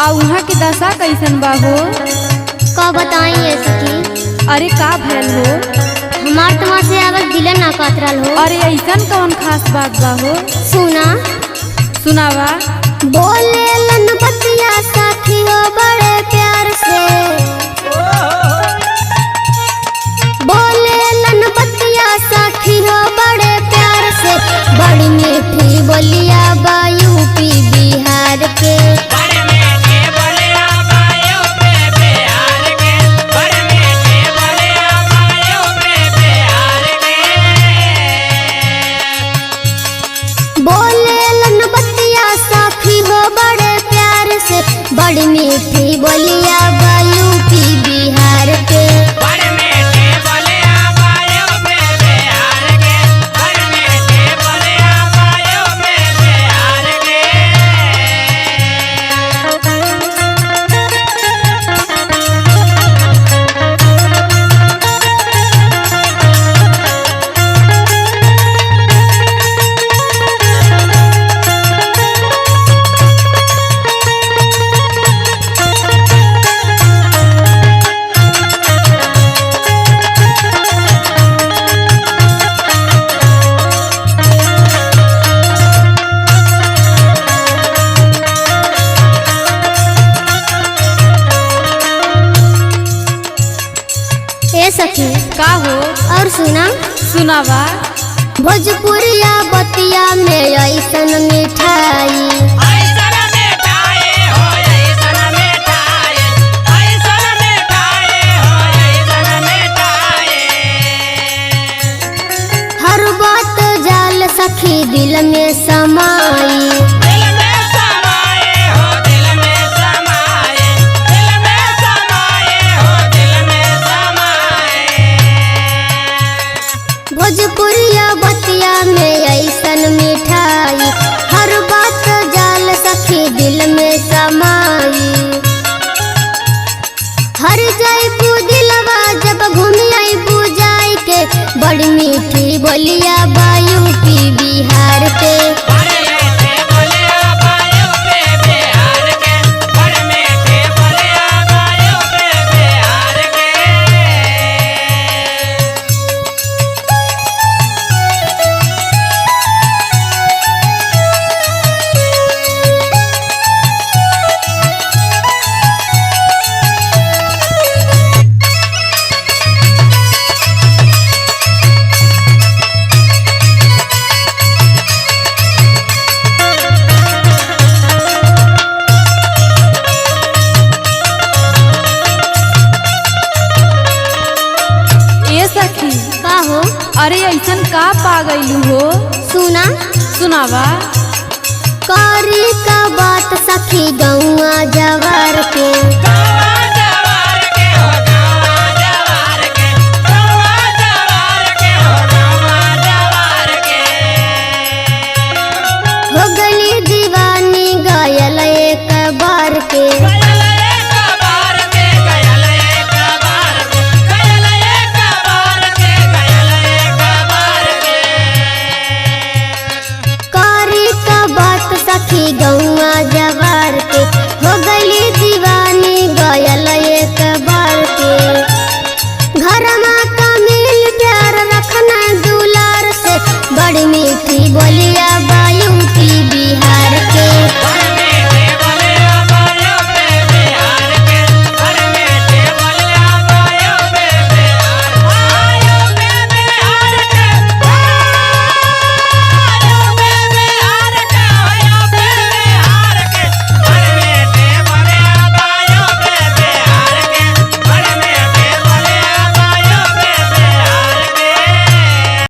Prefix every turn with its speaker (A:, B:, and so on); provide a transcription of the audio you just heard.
A: आ उहाँ के दशा कैसन बा हो?
B: का बताई ये सखी।
A: अरे का भैल हो?
B: हमार तमा से अगर दिल ना कतरल हो।
A: अरे ऐसन कौन खास बात बा हो?
B: सुना
A: सुनावा।
B: बोले लन बतिया साथी हो बड़े प्यार से, बोले लन बतिया साथी हो बड़े प्यार से, बड़ी मीठी बोलिया बा यूपी बिहार के। बड़ी मीठी बोलिया बा यूपी बिहार के।
C: बड़ी मीठी बोलिया बा यूपी बिहार के। बड़ी मीठी बोलिया बा यूपी बिहार के।
B: सखी
A: का हो?
B: और सुना
A: सुनावा।
B: भोजपुरिया बतिया में ऐसन मिठाई,
C: ऐसन मिठाई हो ऐसन मिठाई, ऐसन मिठाई हो ऐसन मिठाई।
B: हर बात जाल सखी दिल में समाई।
C: दिल में समाए हो दिल में समाए, दिल में समाए हो दिल में समाए।
B: भोजपुरिया बतिया में ऐसन मिठाई, हर बात जाल सखी दिल में समाई। हर जाइबू दिलवा जब घूमी आइबू जाई के, बड़ी मीठी बोलिया बा यूपी बिहार के।
C: बड़ी मीठी बोलिया बा यूपी बिहार के। बड़ी मीठी बोलिया बा यूपी बिहार के।
A: ए सखी
B: का हो?
A: अरे ऐसन का पा गइलू हो?
B: सुना
A: सुनावा।
B: कारी का बात सखी गौआ जवार के।